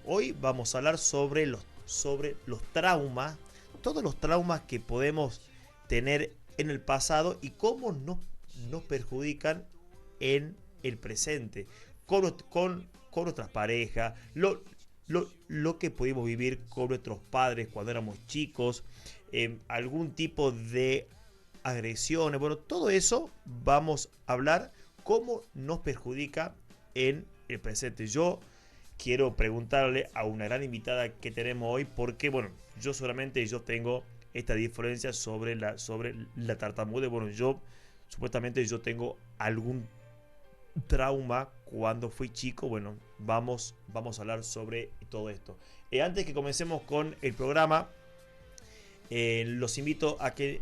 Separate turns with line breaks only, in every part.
hoy vamos a hablar sobre los traumas, todos los traumas que podemos tener en el pasado y cómo nos perjudican en el presente, con nuestras parejas, lo que pudimos vivir con nuestros padres cuando éramos chicos, algún tipo de agresiones, bueno, todo eso vamos a hablar cómo nos perjudica en el presente. Yo quiero preguntarle a una gran invitada que tenemos hoy, porque bueno, yo tengo esta diferencia sobre la tartamudez. Bueno, supuestamente yo tengo algún trauma cuando fui chico. Bueno, vamos a hablar sobre todo esto. Antes que comencemos con el programa, los invito a que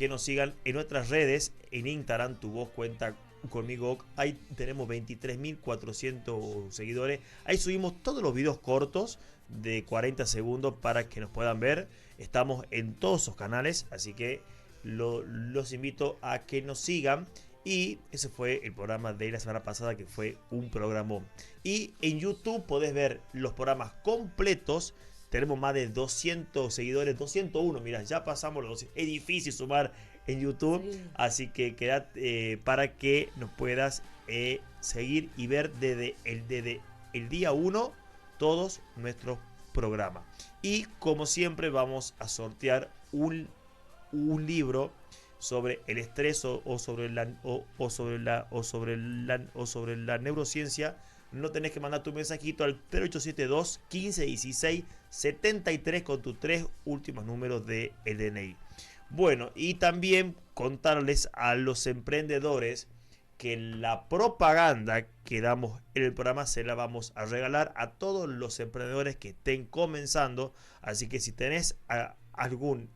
nos sigan en nuestras redes. En Instagram, Tu Voz Cuenta Conmigo. Ahí tenemos 23.400 seguidores. Ahí subimos todos los videos cortos de 40 segundos para que nos puedan ver. Estamos en todos esos canales, así que los invito a que nos sigan. Y ese fue el programa de la semana pasada, que fue un programón. Y en YouTube podés ver los programas completos. Tenemos más de 200 seguidores, 201, mira, ya pasamos los 200. Es difícil sumar en YouTube, sí. Así que quédate para que nos puedas seguir y ver desde el día 1 todos nuestros programas. Y como siempre vamos a sortear un libro sobre el estrés o sobre la neurociencia. No tenés que mandar tu mensajito al 0872 15 16 73 con tus 3 últimos números de el DNI. Bueno, y también contarles a los emprendedores que la propaganda que damos en el programa se la vamos a regalar a todos los emprendedores que estén comenzando. Así que si tenés algún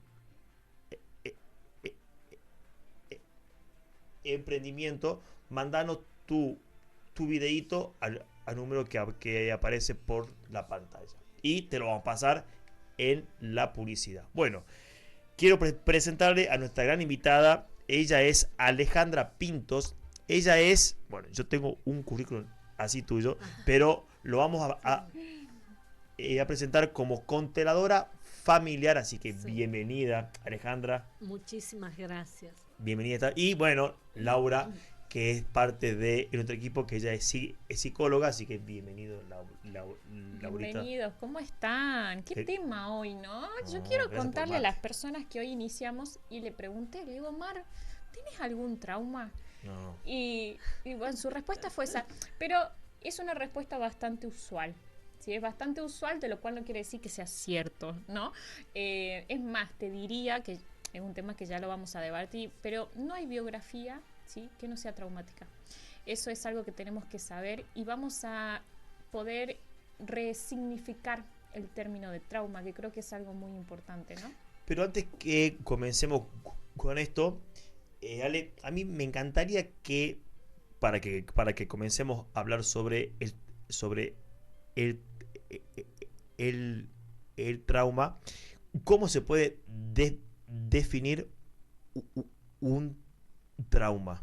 emprendimiento, mandanos tu videito al número que aparece por la pantalla y te lo vamos a pasar en la publicidad. Bueno, quiero presentarle a nuestra gran invitada. Ella es Alejandra Pintos. Ella es, bueno, yo tengo un currículum así tuyo, pero lo vamos a presentar como conteladora familiar. Así que sí. Bienvenida, Alejandra.
Muchísimas gracias.
Bienvenida. Y bueno, Laura, que es parte de nuestro equipo, que ella es psicóloga, así que bienvenido, Laurita.
Bienvenidos, ¿cómo están? ¿Qué tema hoy, no? Yo quiero contarle a las personas que hoy iniciamos y le pregunté, le digo, Mar, ¿tienes algún trauma?
No.
Y bueno, su respuesta fue esa, pero es una respuesta bastante usual. Sí, es bastante usual, de lo cual no quiere decir que sea cierto, ¿no? Es más, te diría que es un tema que ya lo vamos a debatir, pero no hay biografía, ¿sí?, que no sea traumática. Eso es algo que tenemos que saber y vamos a poder resignificar el término de trauma, que creo que es algo muy importante, ¿no?
Pero antes que comencemos con esto, Ale, a mí me encantaría que para que comencemos a hablar sobre el trauma, ¿cómo se puede definir un trauma?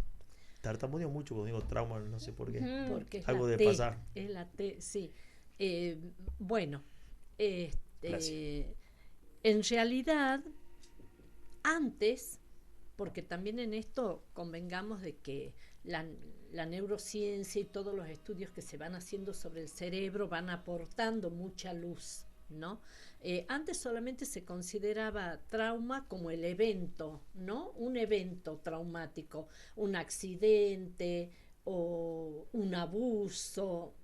Tartamudeo mucho cuando digo trauma, no sé por qué.
Porque es
algo
la
de
T,
pasar.
Es la T, sí. Bueno, en realidad, antes, porque también en esto convengamos de que la neurociencia y todos los estudios que se van haciendo sobre el cerebro van aportando mucha luz, ¿no? Antes solamente se consideraba trauma como el evento, ¿no? Un evento traumático, un accidente o un abuso,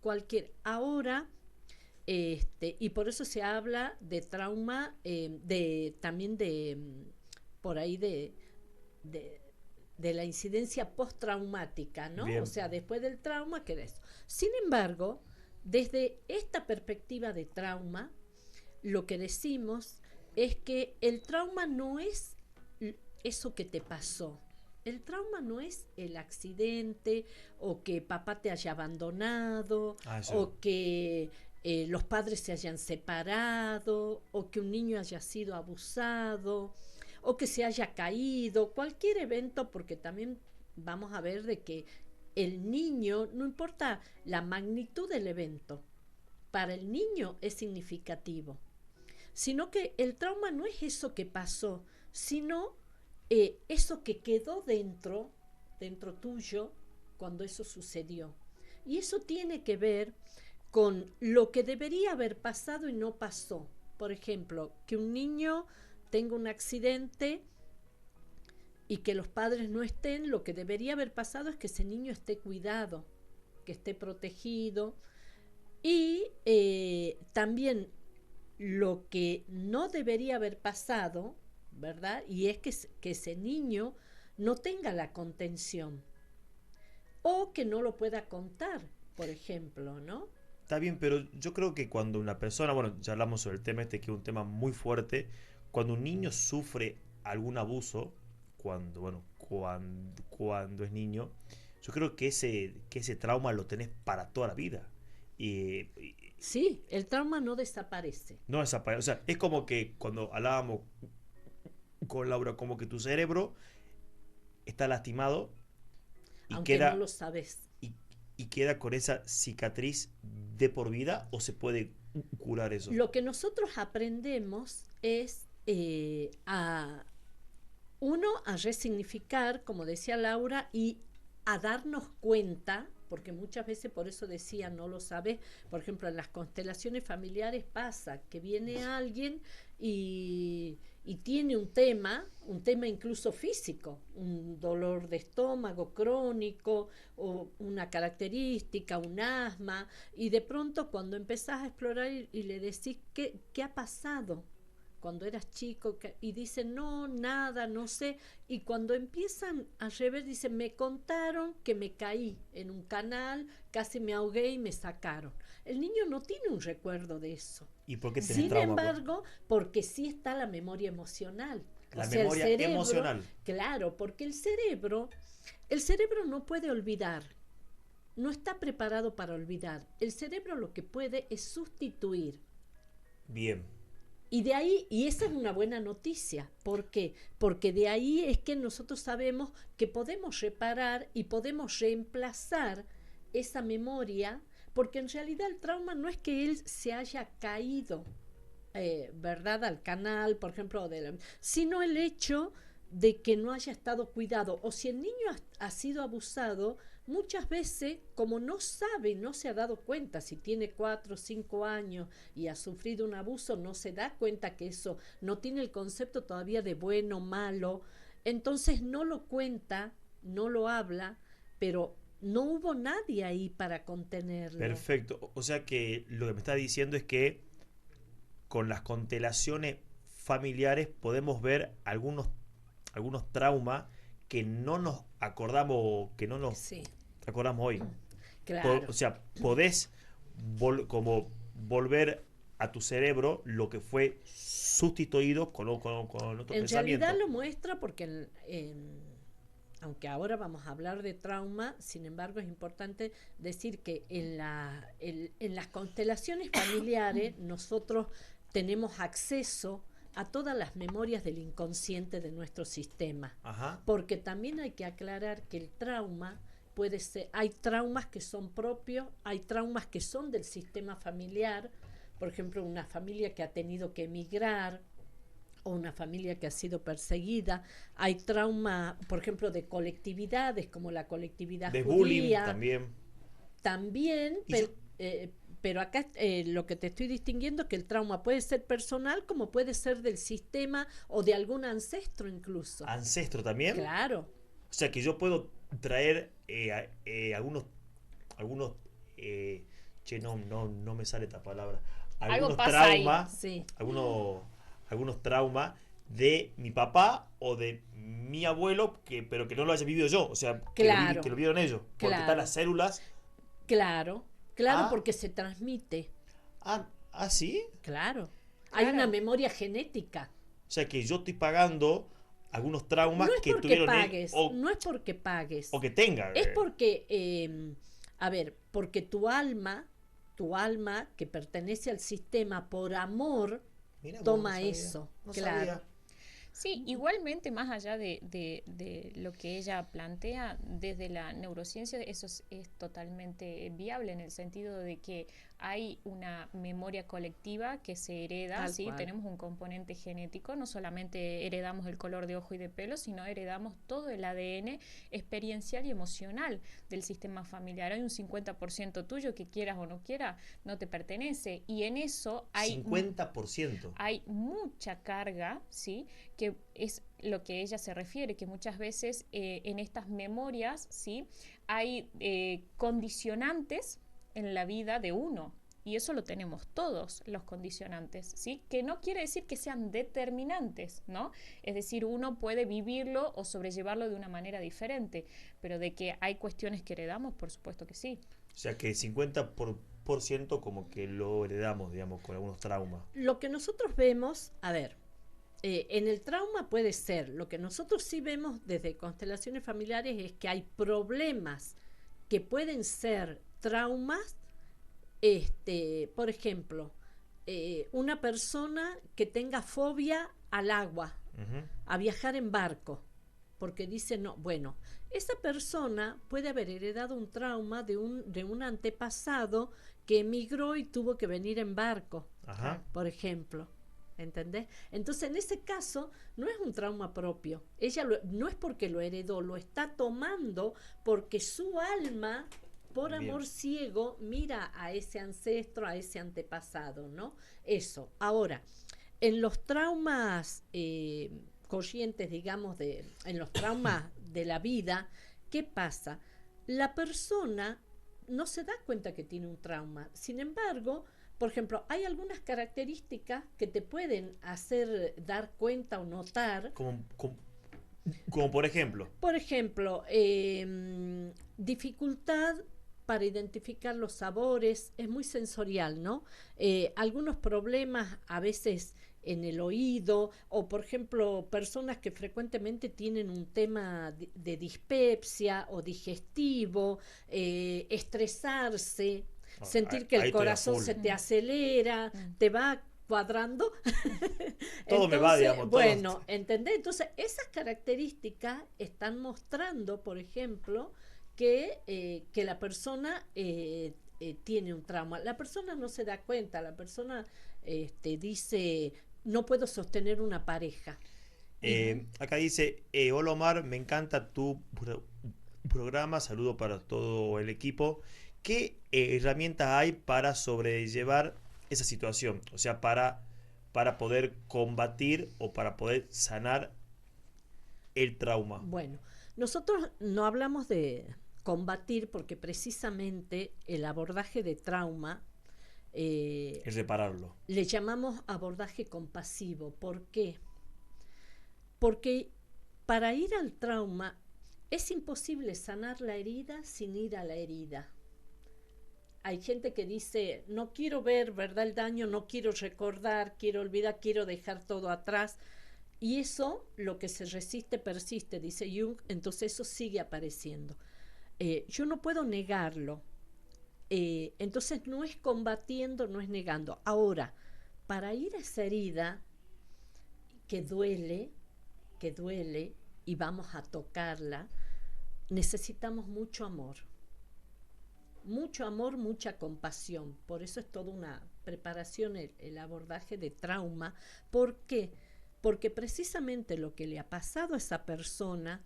cualquier. Ahora, y por eso se habla de trauma, también por ahí de la incidencia postraumática, ¿no?
Bien.
O sea, después del trauma queda eso. Sin embargo, desde esta perspectiva de trauma, lo que decimos es que el trauma no es eso que te pasó. El trauma no es el accidente o que papá te haya abandonado o que los padres se hayan separado o que un niño haya sido abusado o que se haya caído, cualquier evento, porque también vamos a ver de que el niño, no importa la magnitud del evento, para el niño es significativo, sino que el trauma no es eso que pasó, sino eso que quedó dentro tuyo cuando eso sucedió. Y eso tiene que ver con lo que debería haber pasado y no pasó. Por ejemplo, que un niño tenga un accidente y que los padres no estén, lo que debería haber pasado es que ese niño esté cuidado, que esté protegido. Y también lo que no debería haber pasado, ¿verdad? Y es que ese niño no tenga la contención o que no lo pueda contar, por ejemplo, ¿no?
Está bien, pero yo creo que cuando una persona, bueno, ya hablamos sobre el tema este, que es un tema muy fuerte, cuando un niño sufre algún abuso, cuando es niño, yo creo que ese trauma lo tenés para toda la vida. Y
Sí, el trauma no desaparece,
no desaparece. O sea, es como que cuando hablábamos con Laura, como que tu cerebro está lastimado y
aunque no
queda,
lo sabes.
y, y queda con esa cicatriz de por vida, o se puede curar eso.
Lo que nosotros aprendemos es a resignificar, como decía Laura, y a darnos cuenta, porque muchas veces por eso decía, no lo sabes, por ejemplo, en las constelaciones familiares pasa que viene alguien y tiene un tema incluso físico, un dolor de estómago crónico o una característica, un asma, y de pronto cuando empezás a explorar y le decís, ¿qué ha pasado? Cuando eras chico, y dicen, no, nada, no sé, y cuando empiezan a rever, dicen, me contaron que me caí en un canal, casi me ahogué y me sacaron. El niño no tiene un recuerdo de eso.
¿Y por qué tenés
Sin
trauma?
embargo, porque sí está la memoria emocional.
La
O sea,
memoria
el cerebro,
emocional.
claro, porque el cerebro no puede olvidar, no está preparado para olvidar. El cerebro lo que puede es sustituir.
Bien.
Y de ahí, y esa es una buena noticia. ¿Por qué? Porque de ahí es que nosotros sabemos que podemos reparar y podemos reemplazar esa memoria, porque en realidad el trauma no es que él se haya caído, ¿verdad? Al canal, por ejemplo, sino el hecho de que no haya estado cuidado. O si el niño ha sido abusado, muchas veces, como no sabe, no se ha dado cuenta, si tiene 4 o 5 años y ha sufrido un abuso, no se da cuenta que eso no tiene el concepto todavía de bueno, malo, entonces no lo cuenta, no lo habla, pero no hubo nadie ahí para contenerlo.
Perfecto. O sea que lo que me está diciendo es que con las constelaciones familiares podemos ver algunos traumas que no nos acordamos, que no nos
Sí,
acordamos hoy.
claro.
O sea, podés como volver a tu cerebro lo que fue sustituido con otro
En
pensamiento.
realidad lo muestra porque aunque ahora vamos a hablar de trauma, sin embargo es importante decir que en las constelaciones familiares nosotros tenemos acceso a todas las memorias del inconsciente de nuestro sistema.
Ajá.
Porque también hay que aclarar que el trauma puede ser, hay traumas que son propios, hay traumas que son del sistema familiar, por ejemplo, una familia que ha tenido que emigrar o una familia que ha sido perseguida. Hay trauma, por ejemplo, de colectividades como la colectividad
De
judía.
bullying también.
También,
Y yo-
pero acá lo que te estoy distinguiendo es que el trauma puede ser personal como puede ser del sistema o de algún ancestro incluso.
Ancestro también.
Claro,
O sea que yo puedo traer algunos, che, no me sale esta palabra.
Algo
Algunos
pasa ahí.
traumas,
sí,
algunos traumas de mi papá o de mi abuelo, pero que no lo haya vivido yo. O sea,
Claro.
que lo vieron ellos. Porque
Claro.
están las células.
claro,
Ah.
porque se transmite,
¿Sí?
claro. Hay
Claro.
una memoria genética.
O sea que yo estoy pagando algunos traumas
No es
que
porque
tuvieron
pagues,
o,
no es porque pagues.
o que tenga.
Es porque, a ver, porque tu alma que pertenece al sistema por amor,
Mirá vos,
toma
no sabía,
eso,
no
claro.
sabía.
Sí, igualmente más allá de lo que ella plantea, desde la neurociencia eso es totalmente viable en el sentido de que hay una memoria colectiva que se hereda,
Tal
¿sí?
cual.
Tenemos un componente genético, no solamente heredamos el color de ojo y de pelo, sino heredamos todo el ADN experiencial y emocional del sistema familiar. Hay un 50% tuyo que quieras o no quieras, no te pertenece. Y en eso hay
50%.
hay mucha carga, ¿sí? Que es lo que ella se refiere, que muchas veces en estas memorias, ¿sí? Hay condicionantes en la vida de uno. Y eso lo tenemos todos, los condicionantes, ¿sí? Que no quiere decir que sean determinantes, ¿no? Es decir, uno puede vivirlo o sobrellevarlo de una manera diferente, pero de que hay cuestiones que heredamos, por supuesto que sí.
O sea que 50% como que lo heredamos, digamos, con algunos traumas.
Lo que nosotros vemos, a ver, en el trauma puede ser, lo que nosotros sí vemos desde constelaciones familiares es que hay problemas que pueden ser traumas, por ejemplo, una persona que tenga fobia al agua,
Ujú.
a viajar en barco, porque dice, no, bueno, esa persona puede haber heredado un trauma de un antepasado que emigró y tuvo que venir en barco,
Ajá.
por ejemplo. ¿Entendés? Entonces, en ese caso, no es un trauma propio. Ella no es porque lo heredó, lo está tomando porque su alma, por
Bien.
amor ciego, mira a ese ancestro, a ese antepasado, ¿no? Eso. Ahora, en los traumas corrientes, digamos, en los traumas de la vida, ¿qué pasa? La persona no se da cuenta que tiene un trauma. Sin embargo, por ejemplo, hay algunas características que te pueden hacer dar cuenta o notar.
Como por ejemplo.
Por ejemplo, dificultad para identificar los sabores, es muy sensorial, ¿no? Algunos problemas a veces en el oído, o por ejemplo, personas que frecuentemente tienen un tema de dispepsia o digestivo, estresarse, sentir que el corazón se te acelera, te va cuadrando.
Todo me va, digamos.
Bueno, ¿entendés? Entonces, esas características están mostrando, por ejemplo, que la persona tiene un trauma. La persona no se da cuenta, la persona dice, no puedo sostener una pareja.
Acá dice, hola Omar, me encanta tu programa, saludo para todo el equipo. ¿Qué herramientas hay para sobrellevar esa situación? O sea, para poder combatir o para poder sanar el trauma.
Bueno, nosotros no hablamos de combatir porque precisamente el abordaje de trauma
Es repararlo.
le llamamos abordaje compasivo. ¿Por qué? Porque para ir al trauma es imposible sanar la herida sin ir a la herida. Hay gente que dice, no quiero ver, ¿verdad? El daño, no quiero recordar, quiero olvidar, quiero dejar todo atrás. Y eso, lo que se resiste, persiste, dice Jung, entonces eso sigue apareciendo. Yo no puedo negarlo. Entonces no es combatiendo, no es negando. Ahora, para ir a esa herida que duele, y vamos a tocarla, necesitamos mucho amor. Mucho amor, mucha compasión. Por eso es toda una preparación el abordaje de trauma. ¿Por qué? Porque precisamente lo que le ha pasado a esa persona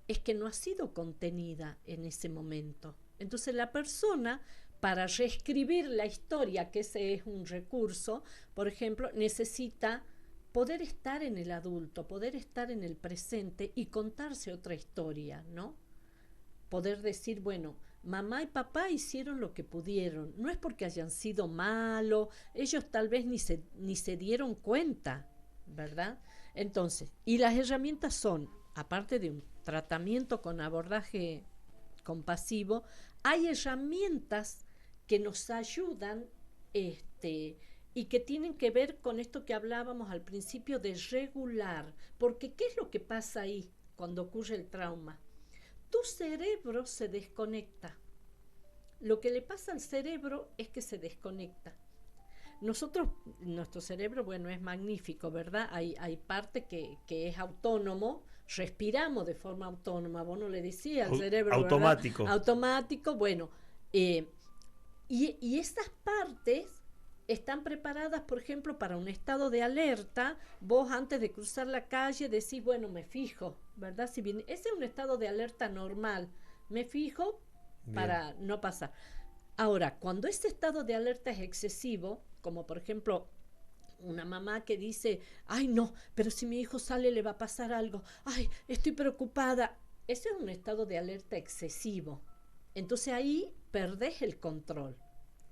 es que no ha sido contenida en ese momento. Entonces la persona, para reescribir la historia, que ese es un recurso, por ejemplo, necesita poder estar en el adulto, poder estar en el presente y contarse otra historia, ¿no? Poder decir, bueno, mamá y papá hicieron lo que pudieron. No es porque hayan sido malos, ellos tal vez ni se dieron cuenta, ¿verdad? Entonces, y las herramientas son, aparte de un tratamiento con abordaje compasivo, hay herramientas que nos ayudan y que tienen que ver con esto que hablábamos al principio de regular. Porque ¿qué es lo que pasa ahí cuando ocurre el trauma? Tu cerebro se desconecta. Lo que le pasa al cerebro es que se desconecta. Nuestro cerebro, bueno, es magnífico, ¿verdad? Hay parte que es autónomo, respiramos de forma autónoma, vos no le decías al cerebro,
automático.
¿verdad? Automático, bueno, y Y estas partes están preparadas, por ejemplo, para un estado de alerta. Vos antes de cruzar la calle decís, bueno, me fijo, ¿verdad? Si viene, ese es un estado de alerta normal. Me fijo
Bien.
para no pasar. Ahora, cuando ese estado de alerta es excesivo, como por ejemplo una mamá que dice, ay no, pero si mi hijo sale le va a pasar algo, ay, estoy preocupada. Ese es un estado de alerta excesivo. Entonces ahí perdés el control.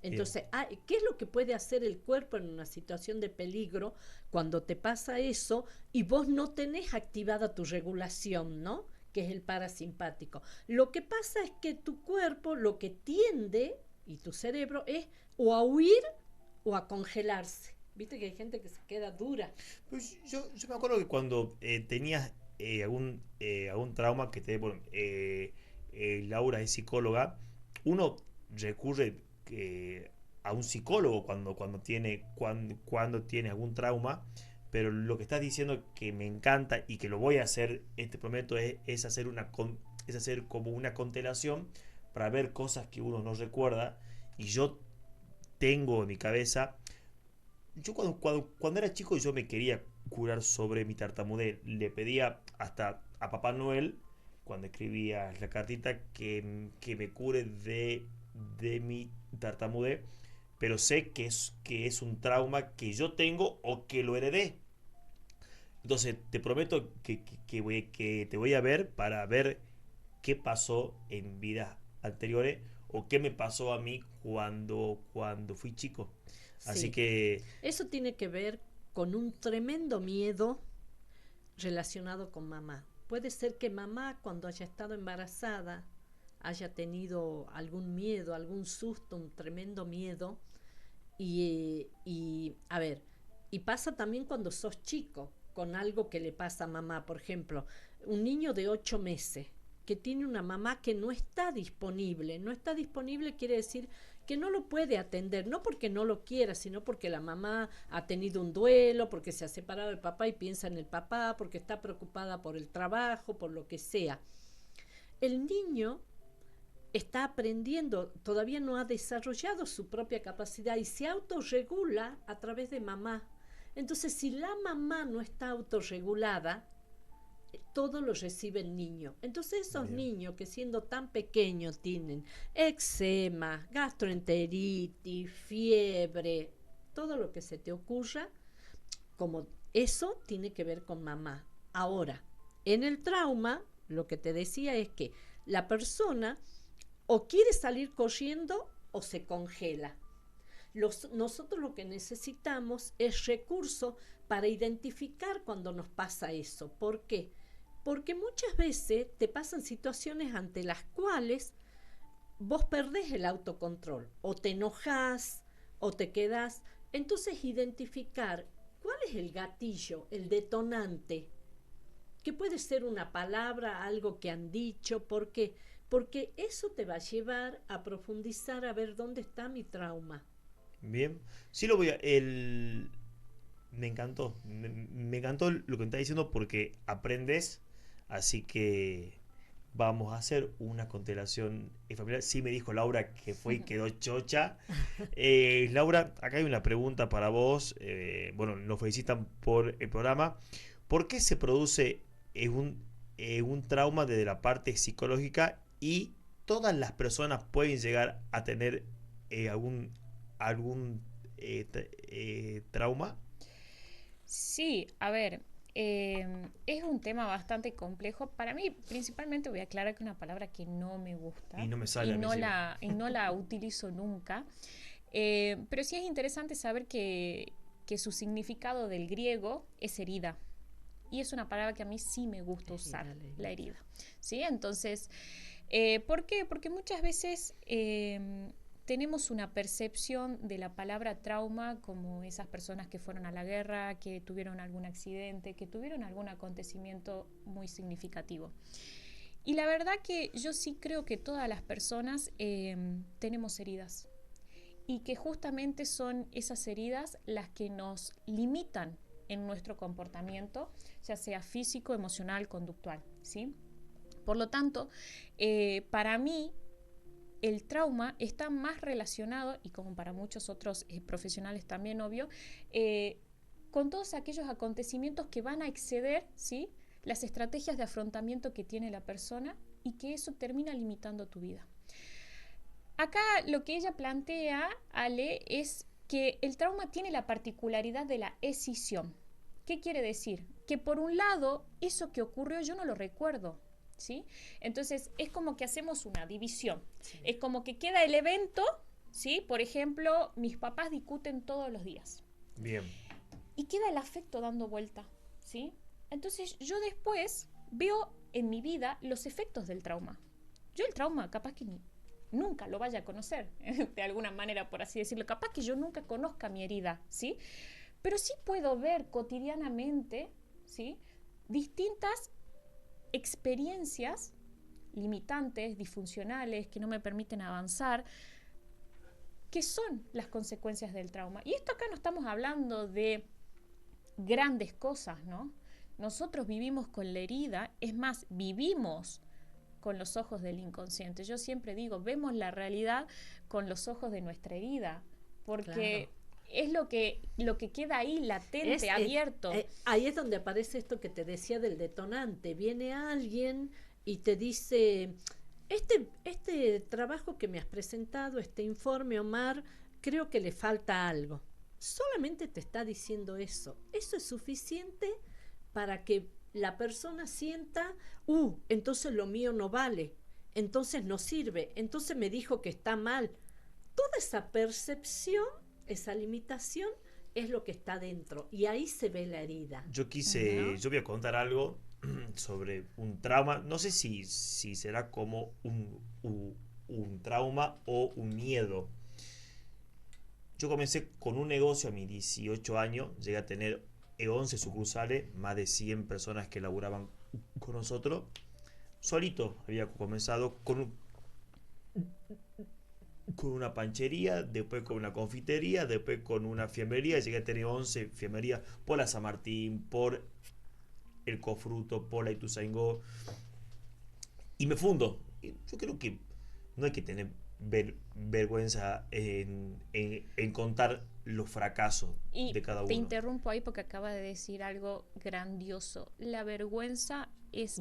Bien.
Entonces, ¿qué es lo que puede hacer el cuerpo en una situación de peligro cuando te pasa eso y vos no tenés activada tu regulación, ¿no? Que es el parasimpático. Lo que pasa es que tu cuerpo lo que tiende, y tu cerebro, es o a huir o a congelarse. Viste que hay gente que se queda dura.
Pues yo me acuerdo que cuando tenías algún trauma que te... Bueno, Laura es psicóloga, uno recurre a un psicólogo cuando tiene algún trauma, pero lo que estás diciendo que me encanta y que lo voy a hacer, prometo, es hacer es hacer como una constelación para ver cosas que uno no recuerda. Y yo tengo en mi cabeza, yo cuando era chico yo me quería curar sobre mi tartamudez. Le pedía hasta a Papá Noel, cuando escribía la cartita, que me cure de mi tartamudez. Pero sé que es un trauma que yo tengo o que lo heredé. Entonces te prometo que te voy a ver para ver qué pasó en vidas anteriores o qué me pasó a mí cuando fui chico. Así
Sí,
que,
eso tiene que ver con un tremendo miedo relacionado con mamá. Puede ser que mamá, cuando haya estado embarazada, haya tenido algún miedo, algún susto, un tremendo miedo. A ver, y pasa también cuando sos chico, con algo que le pasa a mamá. Por ejemplo, un niño de 8 meses que tiene una mamá que no está disponible. No está disponible quiere decir que no lo puede atender, no porque no lo quiera, sino porque la mamá ha tenido un duelo, porque se ha separado del papá y piensa en el papá, porque está preocupada por el trabajo, por lo que sea. El niño está aprendiendo, todavía no ha desarrollado su propia capacidad y se autorregula a través de mamá. Entonces, si la mamá no está autorregulada, todo lo recibe el niño. Entonces esos
bien,
niños que siendo tan pequeños tienen eczema, gastroenteritis, fiebre, todo lo que se te ocurra, como eso tiene que ver con mamá. Ahora, en el trauma, lo que te decía es que la persona o quiere salir corriendo o se congela. Nosotros lo que necesitamos es recursos para identificar cuando nos pasa eso. ¿Por qué? Porque muchas veces te pasan situaciones ante las cuales vos perdés el autocontrol, o te enojas, o te quedás. Entonces identificar cuál es el gatillo, el detonante, que puede ser una palabra, algo que han dicho, ¿por qué? Porque eso te va a llevar a profundizar a ver dónde está mi trauma.
bien. Sí lo voy a... Me encantó. Me encantó lo que me está diciendo porque aprendes. Así que vamos a hacer una constelación familiar. Sí me dijo Laura que fue y quedó chocha. Laura, acá hay una pregunta para vos. Bueno, nos felicitan por el programa. ¿Por qué se produce un trauma desde la parte psicológica y todas las personas pueden llegar a tener algún trauma?
Sí, a ver, es un tema bastante complejo. Para mí, principalmente voy a aclarar que es una palabra que no me
Y
gusta
no me sale a mí encima.
y no la utilizo nunca. Pero sí es interesante saber que su significado del griego es herida. Y es una palabra que a mí sí me gusta usar,
Herida,
la
herida.
herida. ¿Sí? Entonces, ¿por qué? Porque muchas veces tenemos una percepción de la palabra trauma como esas personas que fueron a la guerra, que tuvieron algún accidente, que tuvieron algún acontecimiento muy significativo. Y la verdad que yo sí creo que todas las personas tenemos heridas y que justamente son esas heridas las que nos limitan en nuestro comportamiento, ya sea físico, emocional, conductual, ¿sí? Por lo tanto, para mí, el trauma está más relacionado, y como para muchos otros profesionales también, obvio, con todos aquellos acontecimientos que van a exceder, ¿sí?, las estrategias de afrontamiento que tiene la persona, y que eso termina limitando tu vida. Acá lo que ella plantea, Ale, es que el trauma tiene la particularidad de la escisión. ¿Qué quiere decir? Que por un lado, eso que ocurrió yo no lo recuerdo, ¿sí? Entonces, es como que hacemos una división. Sí. Es como que queda el evento, ¿sí? Por ejemplo, mis papás discuten todos los días.
Bien.
Y queda el afecto dando vuelta, ¿sí? Entonces, yo después veo en mi vida los efectos del trauma. Yo el trauma capaz que nunca lo vaya a conocer, de alguna manera, por así decirlo. Capaz que yo nunca conozca mi herida, ¿sí? Pero sí puedo ver cotidianamente, ¿sí?, distintas experiencias limitantes, disfuncionales, que no me permiten avanzar, que son las consecuencias del trauma. Y esto acá no estamos hablando de grandes cosas, ¿no? Nosotros vivimos con la herida, es más, vivimos con los ojos del inconsciente. Yo siempre digo, vemos la realidad con los ojos de nuestra herida, porque es lo que queda ahí latente, abierto.
Ahí es donde aparece esto que te decía del detonante. Viene alguien y te dice, este trabajo que me has presentado, este informe, Omar, creo que le falta algo. Solamente te está diciendo eso. Eso es suficiente para que la persona sienta, entonces lo mío no vale, entonces no sirve, entonces me dijo que está mal. Toda esa percepción, esa limitación, es lo que está dentro, y ahí se ve la herida.
Yo voy a contar algo sobre un trauma, no sé si será como un trauma o un miedo. Yo comencé con un negocio a mis 18 años, llegué a tener 11 sucursales, más de 100 personas que laburaban con nosotros. Solito había comenzado con una panchería, después con una confitería, después con una fiambrería. Llegué a tener 11 fiambrerías por la San Martín, por el Cofruto, por la Ituzaingó. Y me fundo. Yo creo que no hay que tener vergüenza en contar los fracasos de cada uno.
Te interrumpo ahí porque acaba de decir algo grandioso. La vergüenza es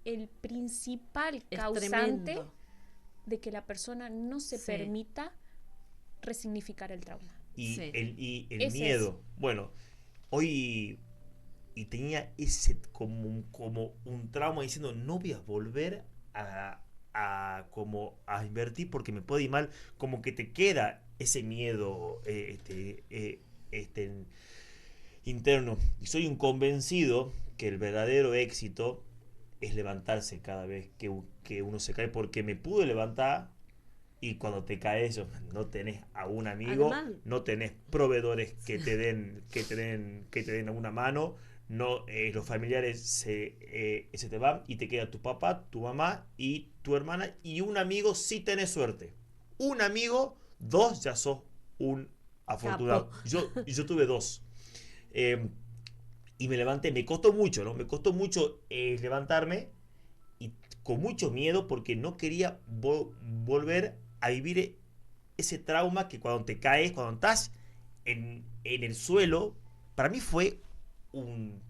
el principal causante de que la persona no se permita resignificar el trauma.
Y el miedo. Bueno, hoy tenía ese como un trauma diciendo, no voy a volver a invertir porque me puede ir mal. Como que te queda ese miedo interno. Y soy un convencido que el verdadero éxito es levantarse cada vez que uno se cae, porque me pude levantar, y cuando te caes no tenés a un amigo, no tenés proveedores que te den una mano, no, los familiares se te van y te queda tu papá, tu mamá y tu hermana y un amigo si tenés suerte. Un amigo, 2 ya sos un afortunado. Yo tuve 2. Y me levanté, me costó mucho, ¿no? Me costó mucho levantarme, y con mucho miedo, porque no quería volver a vivir ese trauma que cuando te caes, cuando estás en el suelo, para mí fue un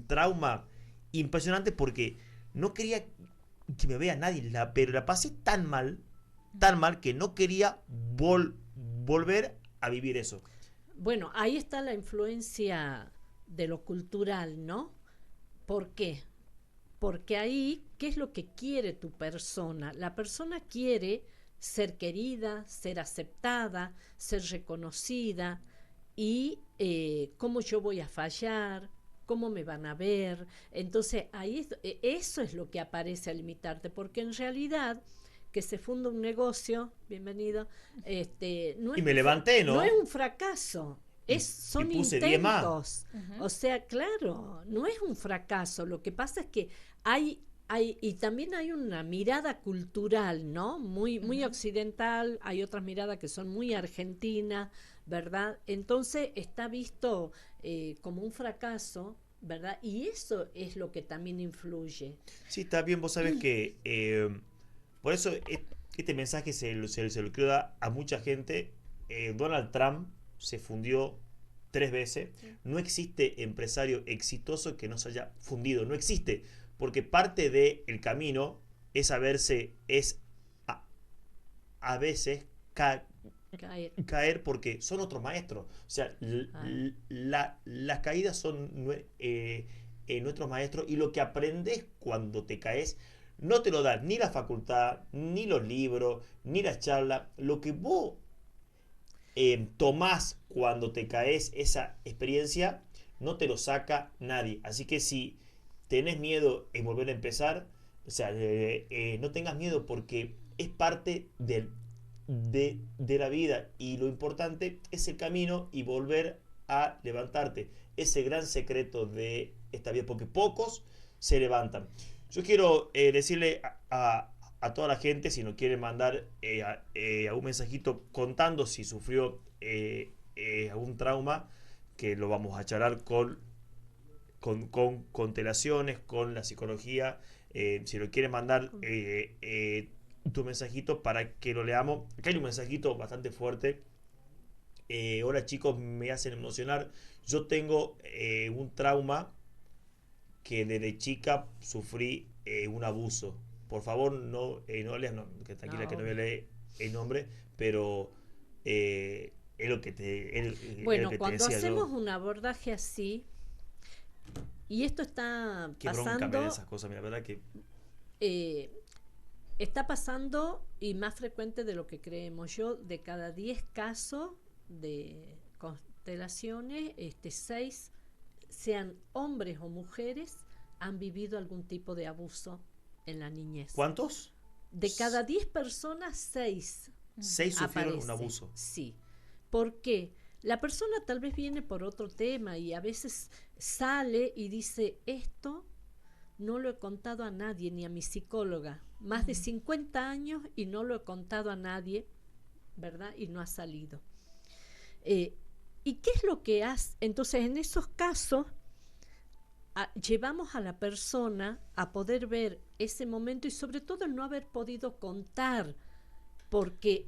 trauma impresionante, porque no quería que me vea nadie, pero la pasé tan mal que no quería volver a vivir eso.
Bueno, ahí está la influencia de lo cultural, ¿no? ¿Por qué? Porque ahí, ¿qué es lo que quiere tu persona? La persona quiere ser querida, ser aceptada, ser reconocida, y cómo yo voy a fallar, cómo me van a ver. Entonces, ahí eso es lo que aparece a limitarte, porque en realidad que se funda un negocio, bienvenido, no es,
y me levanté, ¿no?
No es un fracaso. Son intentos. O sea, claro, no es un fracaso. Lo que pasa es que y también hay una mirada cultural, ¿no? Muy occidental. Hay otras miradas que son muy argentinas, ¿verdad? Entonces está visto como un fracaso, ¿verdad? Y eso es lo que también influye.
Sí, está bien. Vos sabés que por eso este mensaje se lo quiero dar a mucha gente. Donald Trump se fundió 3 veces. No existe empresario exitoso que no se haya fundido. No existe. Porque parte del camino es a veces caer porque son otros maestros. O sea, las caídas son nuestros maestros, y lo que aprendes cuando te caes no te lo da ni la facultad, ni los libros, ni las charlas. Lo que vos tomás cuando te caes, esa experiencia, no te lo saca nadie. Así que si tenés miedo en volver a empezar, o sea, no tengas miedo, porque es parte de la vida, y lo importante es el camino y volver a levantarte. Ese gran secreto de esta vida, porque pocos se levantan. Yo quiero decirle a toda la gente, si nos quiere mandar algún mensajito contando si sufrió algún trauma, que lo vamos a charlar con constelaciones, con la psicología. Si lo quiere mandar tu mensajito para que lo leamos. Acá hay un mensajito bastante fuerte. Hola chicos, me hacen emocionar. Yo tengo un trauma que desde chica sufrí un abuso. Por favor, no leas, que tranquila, no, que no voy a leer el nombre, pero es lo que te
bueno,
lo que
cuando
te decía
hacemos
yo.
un abordaje así, y esto está
Qué bronca me da esas cosas, mira, la verdad que
está pasando, y más frecuente de lo que creemos. Yo, de cada 10 casos de constelaciones, 6, sean hombres o mujeres, han vivido algún tipo de abuso en la niñez.
¿Cuántos?
De cada 10 personas, 6
sufrieron un abuso.
Sí. ¿Por qué? La persona tal vez viene por otro tema y a veces sale y dice: esto no lo he contado a nadie, ni a mi psicóloga. Más de 50 años y no lo he contado a nadie, ¿verdad? Y no ha salido. ¿Y qué es lo que hace? Entonces, en esos casos, llevamos a la persona a poder ver ese momento, y sobre todo el no haber podido contar. ¿Por qué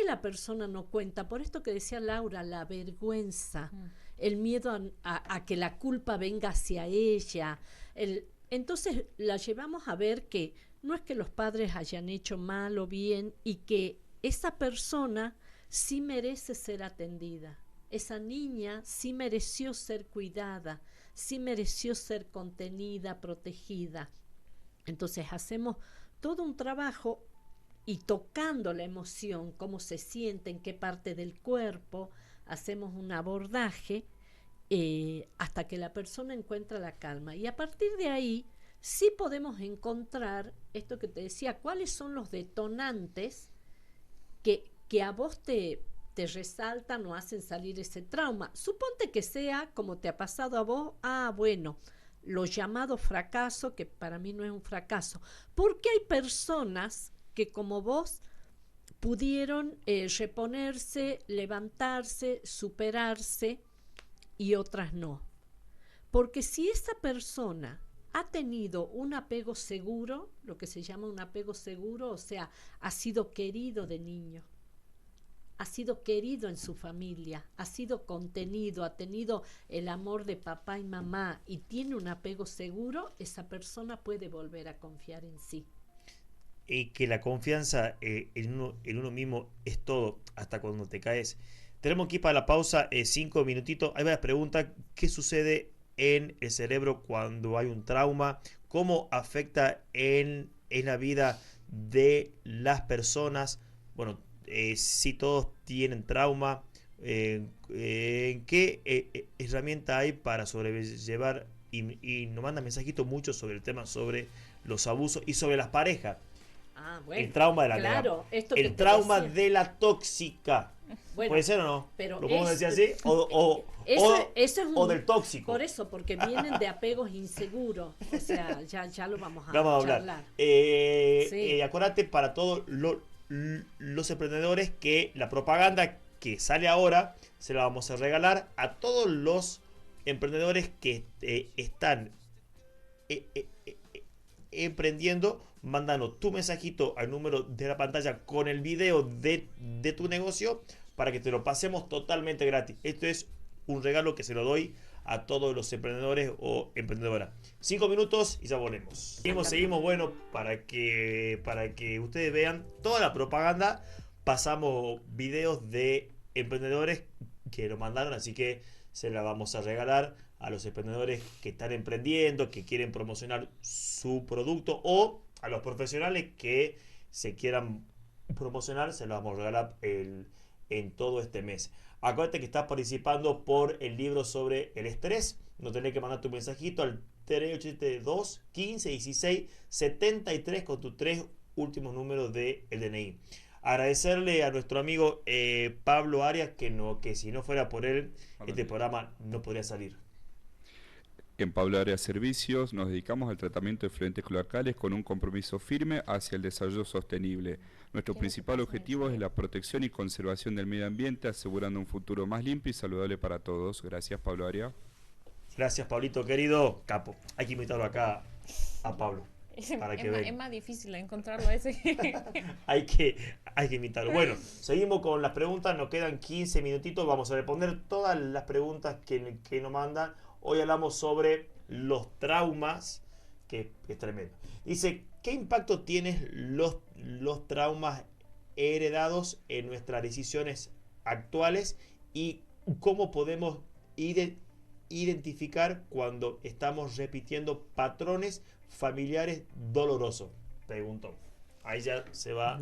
la persona no cuenta? Por esto que decía Laura, la vergüenza, el miedo a que la culpa venga hacia ella. Entonces la llevamos a ver que no es que los padres hayan hecho mal o bien, y que esa persona sí merece ser atendida. Esa niña sí mereció ser cuidada, sí mereció ser contenida, protegida. Entonces hacemos todo un trabajo, y tocando la emoción, cómo se siente, en qué parte del cuerpo, hacemos un abordaje hasta que la persona encuentra la calma. Y a partir de ahí sí podemos encontrar esto que te decía, cuáles son los detonantes que a vos te resaltan o hacen salir ese trauma. Suponte que sea como te ha pasado a vos. Bueno, lo llamado fracaso, que para mí no es un fracaso, porque hay personas que, como vos, pudieron reponerse, levantarse, superarse, y otras no. Porque si esa persona ha tenido un apego seguro, lo que se llama un apego seguro, o sea, ha sido querido de niño, ha sido querido en su familia, ha sido contenido, ha tenido el amor de papá y mamá, y tiene un apego seguro, esa persona puede volver a confiar en sí.
Y que la confianza en uno mismo es todo, hasta cuando te caes. Tenemos que ir para la pausa, 5 minutitos. Hay varias preguntas. ¿Qué sucede en el cerebro cuando hay un trauma? ¿Cómo afecta en la vida de las personas? Bueno, si todos tienen trauma, ¿qué herramienta hay para sobrellevar? Y nos manda mensajitos mucho sobre el tema, sobre los abusos y sobre las parejas.
Bueno,
el trauma de la
claro, esto
el trauma de la tóxica. Bueno, ¿puede ser o no?
Pero
¿lo podemos decir así? O del tóxico.
Por eso, porque vienen de apegos inseguros. O sea, ya lo vamos a
hablar.
Sí.
Acuérdate, para todos los emprendedores, que la propaganda que sale ahora se la vamos a regalar a todos los emprendedores que están emprendiendo, Mándanos tu mensajito al número de la pantalla con el video de tu negocio para que te lo pasemos totalmente gratis. Esto es un regalo que se lo doy a todos los emprendedores o emprendedoras. 5 minutos y ya volvemos. Seguimos, bueno, para que ustedes vean toda la propaganda. Pasamos videos de emprendedores que lo mandaron, así que se la vamos a regalar a los emprendedores que están emprendiendo, que quieren promocionar su producto, o a los profesionales que se quieran promocionar, se lo vamos a regalar en todo este mes. Acuérdate que estás participando por el libro sobre el estrés. No tenés que mandar tu mensajito al 3872 15 16 73 con tus 3 últimos números del DNI. Agradecerle a nuestro amigo Pablo Arias, que si no fuera por él, este programa no podría salir.
En Pablo Arias Servicios nos dedicamos al tratamiento de fluentes cloacales con un compromiso firme hacia el desarrollo sostenible. Nuestro principal objetivo es la protección y conservación del medio ambiente, asegurando un futuro más limpio y saludable para todos. Gracias, Pablo Arias.
Gracias, Pablito, querido capo. Hay que invitarlo acá a Pablo.
Es más difícil encontrarlo ese.
hay que invitarlo. Bueno, seguimos con las preguntas. Nos quedan 15 minutitos. Vamos a responder todas las preguntas que nos mandan. Hoy hablamos sobre los traumas, que es tremendo. Dice, ¿qué impacto tienen los traumas heredados en nuestras decisiones actuales y cómo podemos identificar cuando estamos repitiendo patrones familiares dolorosos? Preguntó. Ahí ya se va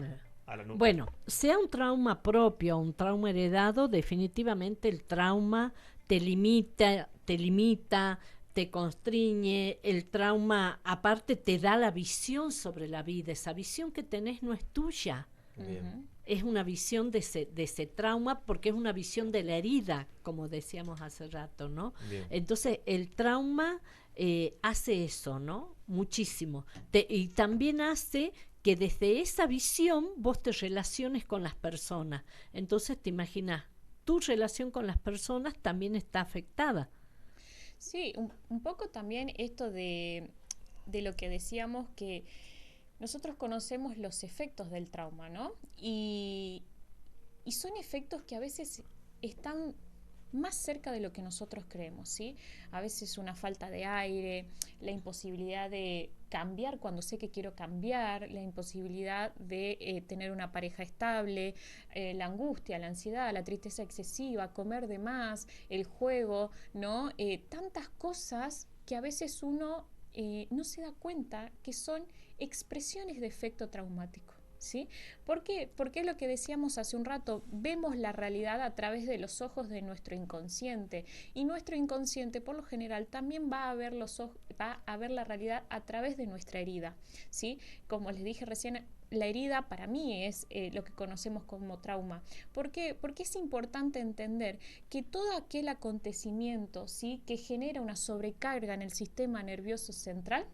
a la nuca.
Bueno, sea un trauma propio o un trauma heredado, definitivamente el trauma te limita, te constriñe. El trauma aparte te da la visión sobre la vida. Esa visión que tenés no es tuya.
Bien.
Es una visión de ese trauma, porque es una visión de la herida, como decíamos hace rato, ¿no?
Bien.
Entonces el trauma hace eso, ¿no? Muchísimo. Y también hace que desde esa visión vos te relaciones con las personas. Entonces te imaginas, tu relación con las personas también está afectada.
Sí, un poco también esto de lo que decíamos, que nosotros conocemos los efectos del trauma, ¿no? Y son efectos que a veces están más cerca de lo que nosotros creemos, ¿sí? A veces una falta de aire, la imposibilidad de cambiar cuando sé que quiero cambiar, la imposibilidad de tener una pareja estable, la angustia, la ansiedad, la tristeza excesiva, comer de más, el juego, ¿no? Tantas cosas que a veces uno no se da cuenta que son expresiones de efecto traumático. ¿Sí? ¿Por qué? Porque es lo que decíamos hace un rato, vemos la realidad a través de los ojos de nuestro inconsciente, y nuestro inconsciente por lo general también va a ver la realidad a través de nuestra herida, ¿sí? Como les dije recién, la herida para mí es lo que conocemos como trauma. ¿Por qué? Porque es importante entender que todo aquel acontecimiento, ¿sí?, que genera una sobrecarga en el sistema nervioso central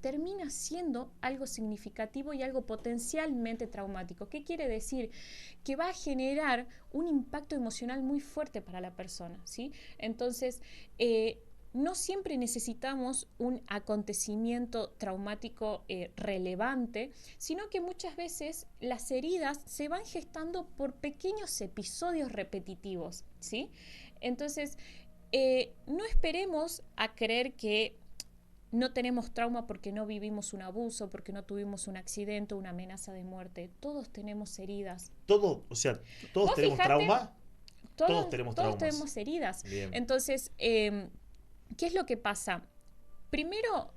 termina siendo algo significativo y algo potencialmente traumático. ¿Qué quiere decir? Que va a generar un impacto emocional muy fuerte para la persona, ¿sí? Entonces, no siempre necesitamos un acontecimiento traumático relevante, sino que muchas veces las heridas se van gestando por pequeños episodios repetitivos, ¿sí? Entonces, no esperemos a creer que no tenemos trauma porque no vivimos un abuso, porque no tuvimos un accidente o una amenaza de muerte. Todos tenemos heridas.
Todos tenemos trauma. Todos tenemos traumas.
Todos tenemos heridas.
Bien.
Entonces, ¿qué es lo que pasa? Primero,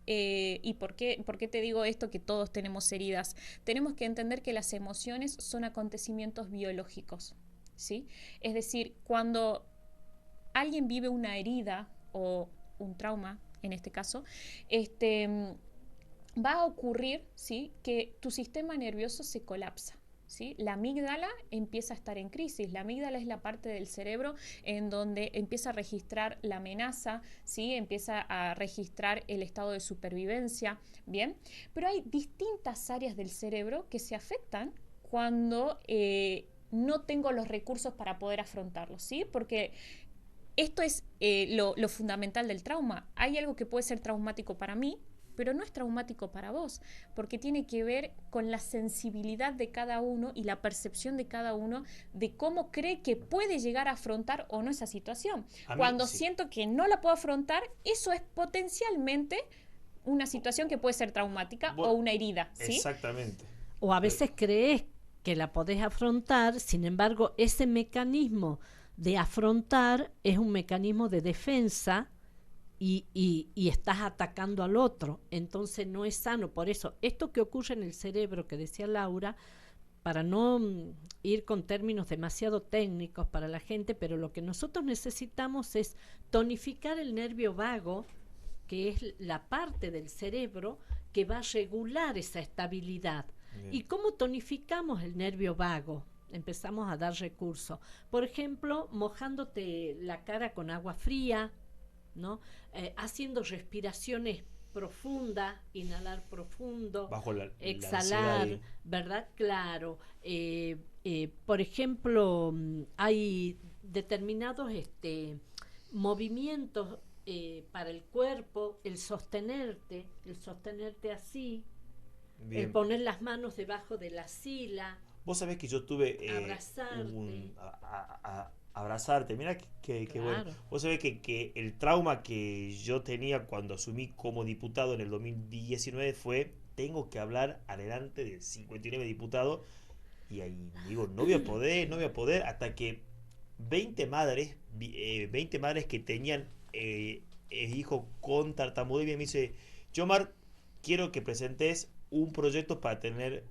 ¿y por qué te digo esto, que todos tenemos heridas? Tenemos que entender que las emociones son acontecimientos biológicos, ¿sí? Es decir, cuando alguien vive una herida o un trauma, en este caso, va a ocurrir, ¿sí?, que tu sistema nervioso se colapsa, ¿sí? La amígdala empieza a estar en crisis. La amígdala es la parte del cerebro en donde empieza a registrar la amenaza, ¿sí?, empieza a registrar el estado de supervivencia, ¿bien? Pero hay distintas áreas del cerebro que se afectan cuando no tengo los recursos para poder afrontarlo, ¿sí? Porque esto es lo fundamental del trauma. Hay algo que puede ser traumático para mí, pero no es traumático para vos, porque tiene que ver con la sensibilidad de cada uno y la percepción de cada uno de cómo cree que puede llegar a afrontar o no esa situación.
A mí,
Cuando
sí.
siento que no la puedo afrontar, eso es potencialmente una situación que puede ser traumática o una herida, ¿sí?
Exactamente.
O a veces crees que la podés afrontar, sin embargo, ese mecanismo de afrontar es un mecanismo de defensa y estás atacando al otro. Entonces no es sano. Por eso, esto que ocurre en el cerebro, que decía Laura, para no ir con términos demasiado técnicos para la gente, pero lo que nosotros necesitamos es tonificar el nervio vago, que es la parte del cerebro que va a regular esa estabilidad.
Bien.
¿Y cómo tonificamos el nervio vago? Empezamos a dar recursos. Por ejemplo, mojándote la cara con agua fría, ¿no? Haciendo respiraciones profundas, inhalar profundo,
Bajo la
exhalar,
ansiedad
¿verdad? Claro. Por ejemplo, hay determinados movimientos para el cuerpo, el sostenerte así,
Bien.
el poner las manos debajo de la sila.
Vos sabés que yo tuve
Abrazarte.
abrazarte, mira que
Claro.
bueno. Vos sabés que el trauma que yo tenía cuando asumí como diputado en el 2019 fue, tengo que hablar adelante de 59 diputados, y ahí digo, no voy a poder, hasta que 20 madres que tenían hijos con tartamudez me dice, Yomar, quiero que presentes un proyecto para tener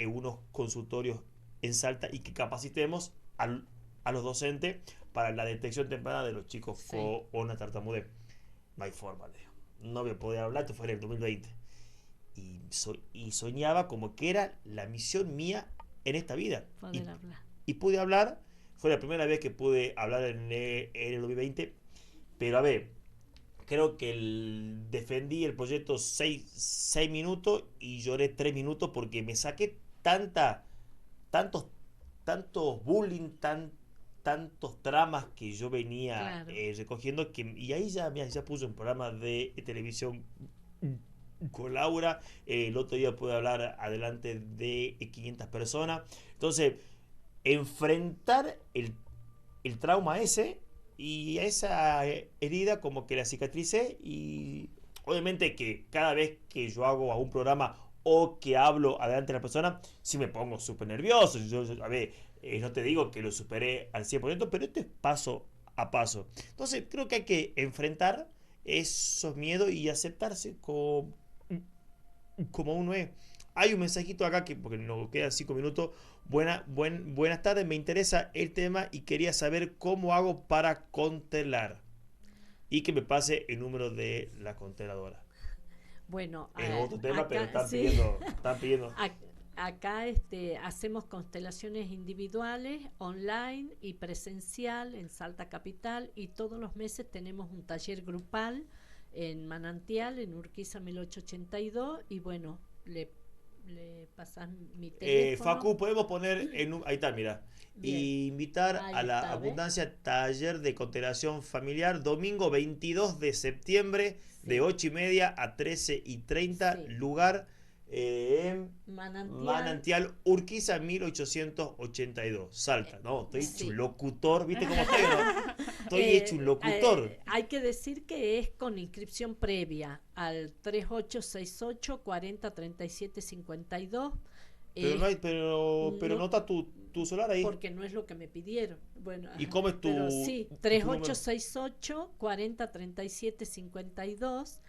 unos consultorios en Salta y que capacitemos a los docentes para la detección temprana de los chicos
Sí.
con una tartamudez. No hay forma, le digo. No voy a poder hablar, esto fue en el 2020. Y soñaba como que era la misión mía en esta vida.
Poder hablar.
Y pude hablar, fue la primera vez que pude hablar en el 2020, pero a ver, creo que defendí el proyecto 6 minutos y lloré 3 minutos porque me saqué tantos bullying, tantos tramas que yo venía
Claro.
recogiendo, y ahí ya puse un programa de televisión con Laura, el otro día pude hablar adelante de 500 personas. Entonces, enfrentar el trauma ese y esa herida como que la cicatricé, y obviamente que cada vez que yo hago algún programa o que hablo adelante de la persona, sí me pongo súper nervioso. A ver, no te digo que lo superé al 100%, pero esto es paso a paso. Entonces creo que hay que enfrentar esos miedos y aceptarse como uno es. Hay un mensajito acá que, porque nos quedan 5 minutos. Buenas tardes, me interesa el tema y quería saber cómo hago para constelar. Y que me pase el número de la consteladora.
Bueno,
Es otro tema,
acá,
pero están
sí.
pidiendo.
Acá hacemos constelaciones individuales, online y presencial en Salta Capital, y todos los meses tenemos un taller grupal en Manantial, en Urquiza 1882, y bueno, le pasas mi teléfono.
Facu, podemos poner ahí está, mira.
Bien.
Y invitar
Ahí
a la
está, ¿ves?
abundancia taller de constelación familiar, domingo 22 de septiembre,
Sí.
de 8:30 a 13:30,
Sí.
lugar en
Manantial.
Manantial, Urquiza 1882, Salta. No, estoy
Sí.
hecho un locutor, ¿viste cómo estoy? ¿No? Estoy hecho un locutor.
Hay que decir que es con inscripción previa al 3868 40 37 52.
Pero no hay, pero
no-
no está tu celular ahí.
Porque no es lo que me pidieron. Bueno,
¿Y cómo es tu-
pero sí,
tu
3868 40 37 52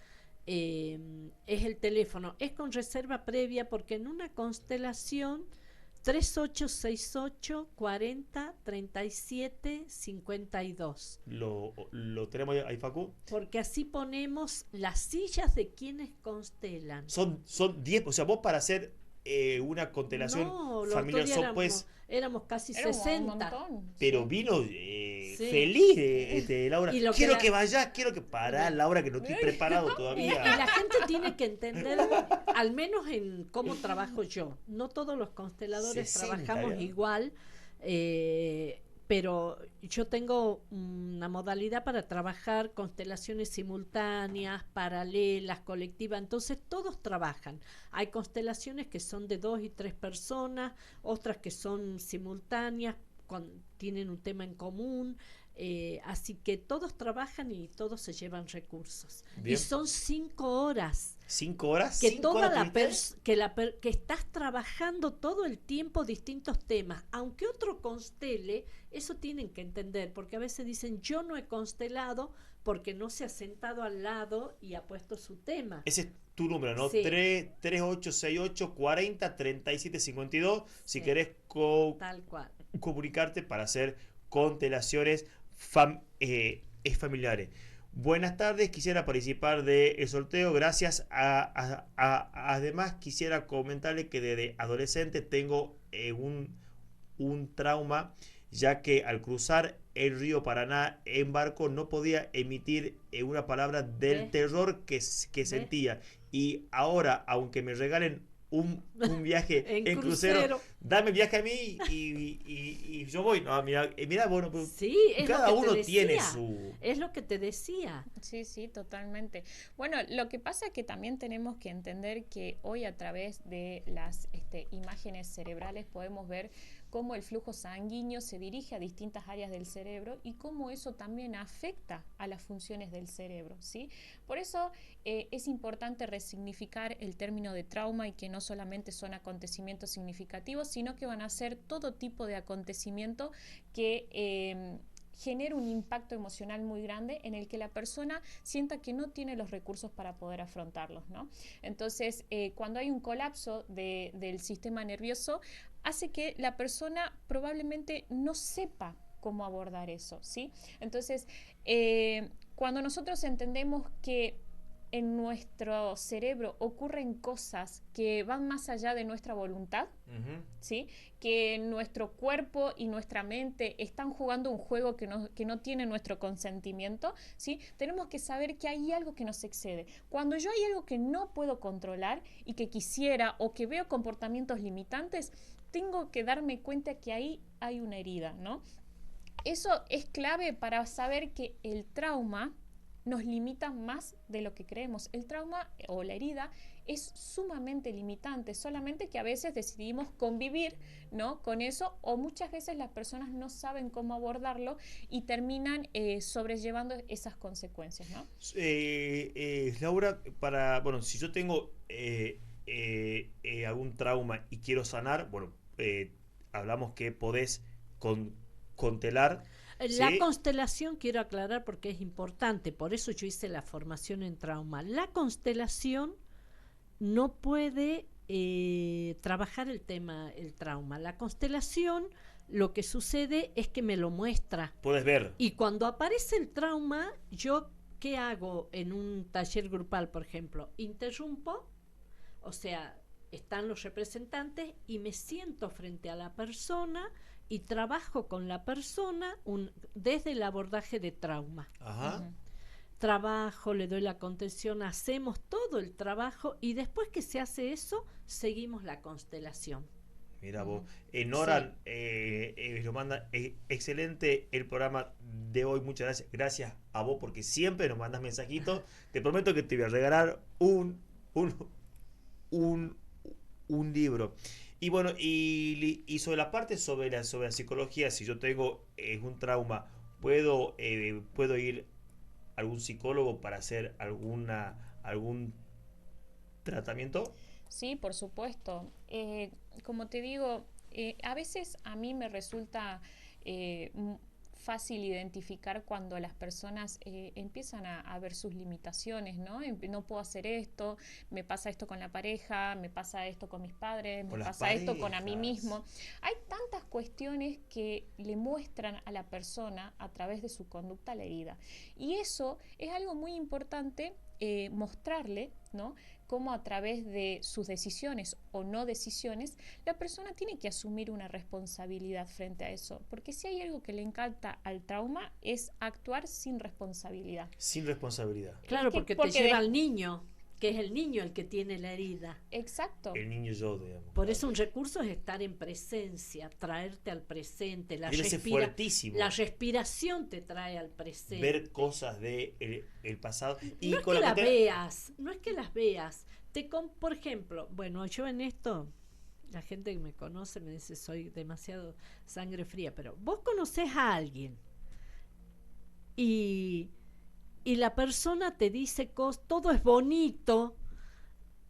es el teléfono. Es con reserva previa porque en una constelación 3868 40 37 52.
Lo tenemos ahí, Facu.
Porque así ponemos las sillas de quienes constelan.
Son 10, o sea, vos para hacer una constelación
No, los
familiar
otros
sos pues,
éramos casi
Era un
60.
montón.
pero
Sí.
vino
Sí.
feliz, Laura.
Y lo que
Quiero
la-
que vayas, quiero que pará, Laura, que no estoy preparado
Y
todavía.
la gente tiene que entender, al menos en cómo trabajo yo. No todos los consteladores
60,
trabajamos
¿eh?
igual, pero yo tengo una modalidad para trabajar constelaciones simultáneas, paralelas, colectivas, entonces todos trabajan. Hay constelaciones que son de 2 y 3 personas, otras que son simultáneas, tienen un tema en común, así que todos trabajan y todos se llevan recursos.
Bien.
Y son 5 horas.
5 horas.
Que
5
toda
horas
que estás trabajando todo el tiempo distintos temas, aunque otro constele, eso tienen que entender, porque a veces dicen yo no he constelado porque no se ha sentado al lado y ha puesto su tema.
Ese es tu número, ¿no?
Sí.
3868 40 37 52. Si
Sí.
querés
Tal cual.
comunicarte para hacer constelaciones familiares. Buenas tardes, quisiera participar del sorteo. Gracias. Además, quisiera comentarle que desde adolescente tengo un trauma, ya que al cruzar el río Paraná en barco no podía emitir una palabra del terror que sentía. Y ahora, aunque me regalen un viaje en crucero, dame viaje a mí y yo voy. No, mira, bueno, pues,
sí, es
cada
lo que te
uno
decía,
tiene su...
Es lo que te decía.
Sí, sí, totalmente. Bueno, lo que pasa es que también tenemos que entender que hoy a través de las imágenes cerebrales podemos ver cómo el flujo sanguíneo se dirige a distintas áreas del cerebro y cómo eso también afecta a las funciones del cerebro, ¿sí? Por eso es importante resignificar el término de trauma y que no solamente son acontecimientos significativos, sino que van a ser todo tipo de acontecimiento que genera un impacto emocional muy grande en el que la persona sienta que no tiene los recursos para poder afrontarlos, ¿no? Entonces, cuando hay un colapso del sistema nervioso, hace que la persona probablemente no sepa cómo abordar eso, ¿sí? Entonces, cuando nosotros entendemos que en nuestro cerebro ocurren cosas que van más allá de nuestra voluntad, ¿sí? Que nuestro cuerpo y nuestra mente están jugando un juego que no tiene nuestro consentimiento, ¿sí? Tenemos que saber que hay algo que nos excede. Cuando yo hay algo que no puedo controlar y que quisiera o que veo comportamientos limitantes, tengo que darme cuenta que ahí hay una herida, ¿no? Eso es clave para saber que el trauma nos limita más de lo que creemos. El trauma o la herida es sumamente limitante, solamente que a veces decidimos convivir, ¿no?, con eso, o muchas veces las personas no saben cómo abordarlo y terminan sobrellevando esas consecuencias, ¿no?
Laura, bueno, si yo tengo algún trauma y quiero sanar, bueno, hablamos que podés constelar.
La
¿sí?
constelación, quiero aclarar porque es importante, por eso yo hice la formación en trauma. La constelación no puede trabajar el trauma. La constelación, lo que sucede es que me lo muestra.
Puedes ver.
Y cuando aparece el trauma, yo, ¿qué hago en un taller grupal, por ejemplo? Interrumpo, o sea, están los representantes y me siento frente a la persona y trabajo con la persona desde el abordaje de trauma.
Ajá.
Uh-huh.
Trabajo, le doy la contención, hacemos todo el trabajo y después que se hace eso, seguimos la constelación.
Mira vos, Nora lo manda, excelente el programa de hoy, muchas gracias. Gracias a vos porque siempre nos mandas mensajitos. Te prometo que te voy a regalar un libro. Y bueno, y sobre la parte sobre la psicología, si yo tengo un trauma, ¿puedo ir a algún psicólogo para hacer algún tratamiento?
Sí, por supuesto. Como te digo, a veces a mí me resulta fácil identificar cuando las personas empiezan a ver sus limitaciones, ¿no? No puedo hacer esto, me pasa esto con la pareja, me pasa esto con mis padres, me pasa esto con a mí mismo. Hay tantas cuestiones que le muestran a la persona a través de su conducta la herida. Y eso es algo muy importante mostrarle, ¿no?, cómo a través de sus decisiones o no decisiones, la persona tiene que asumir una responsabilidad frente a eso. Porque si hay algo que le encanta al trauma es actuar sin responsabilidad.
Sin responsabilidad.
Claro, porque te lleva al niño. que es el niño el que tiene la herida.
Exacto.
El niño yo, digamos.
Por eso un recurso es estar en presencia, traerte al presente.
Debe ser fuertísimo.
La respiración te trae al presente.
Ver cosas de el pasado. Y
no es
con
que
la
las
cuestión-
veas, no es que las veas. Por ejemplo, bueno, yo en esto, la gente que me conoce me dice soy demasiado sangre fría, pero vos conocés a alguien y la persona te dice todo es bonito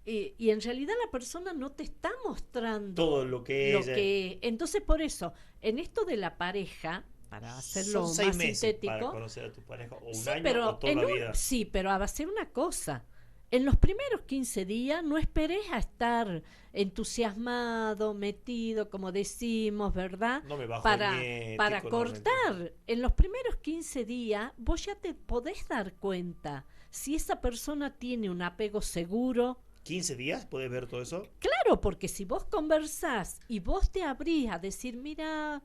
y en realidad la persona no te está mostrando
todo lo que
lo
ella-
que entonces por eso en esto de la pareja para hacerlo
Son 6
más
meses
sintético
para conocer a tu pareja, o un
sí,
año,
pero
o toda la vida.
sí, pero va a ser una cosa. En los primeros 15 días no esperes a estar entusiasmado, metido, como decimos, ¿verdad?
No me bajo
para
el
para
ñético, no,
cortar. En los primeros 15 días vos ya te podés dar cuenta si esa persona tiene un apego seguro.
15 días, ¿puedes ver todo eso?
Claro, porque si vos conversás y vos te abrís a decir, mira,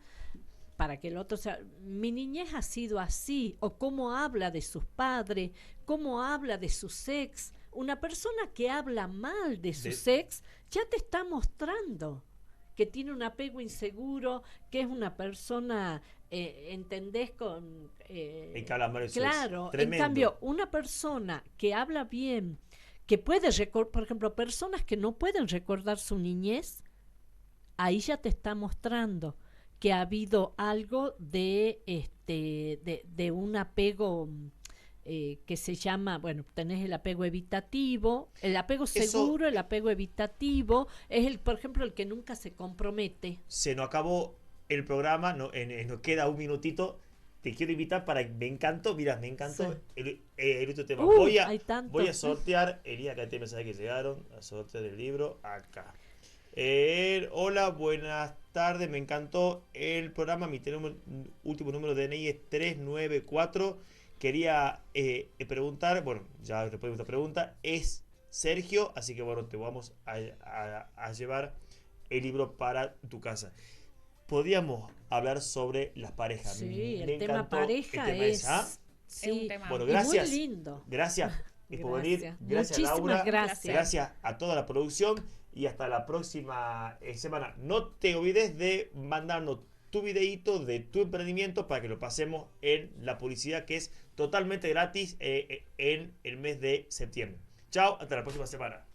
para que el otro sea, mi niñez ha sido así, o cómo habla de sus padres, cómo habla de sus ex. Una persona que habla mal de sus ex ya te está mostrando que tiene un apego inseguro, que es una persona, ¿entendés?
El que habla mal de su ex.
Claro, en
Tremendo.
cambio, una persona que habla bien, que puede recordar, por ejemplo, personas que no pueden recordar su niñez, ahí ya te está mostrando que ha habido algo de un apego que se llama, bueno, tenés el apego evitativo, el apego seguro, el apego evitativo, es por ejemplo, el que nunca se compromete.
Se nos acabó el programa, nos queda un minutito. Te quiero invitar me encantó sí. el otro tema. Voy a sortear, Elías, acá te mensajes que llegaron, a sortear el libro acá. Hola, buenas tardes, me encantó el programa, mi último número de DNI es 394. Quería preguntar, bueno, ya respondí esta pregunta, es Sergio, así que bueno, te vamos a llevar el libro para tu casa. Podríamos hablar sobre las parejas.
Sí, el tema pareja es
un tema.
Bueno, gracias.
Muy lindo.
Gracias por venir. Gracias,
muchísimas
Laura.
gracias.
Gracias a toda la producción y hasta la próxima semana. No te olvides de mandarnos tu videíto de tu emprendimiento para que lo pasemos en la publicidad, que es totalmente gratis en el mes de septiembre. Chao, hasta la próxima semana.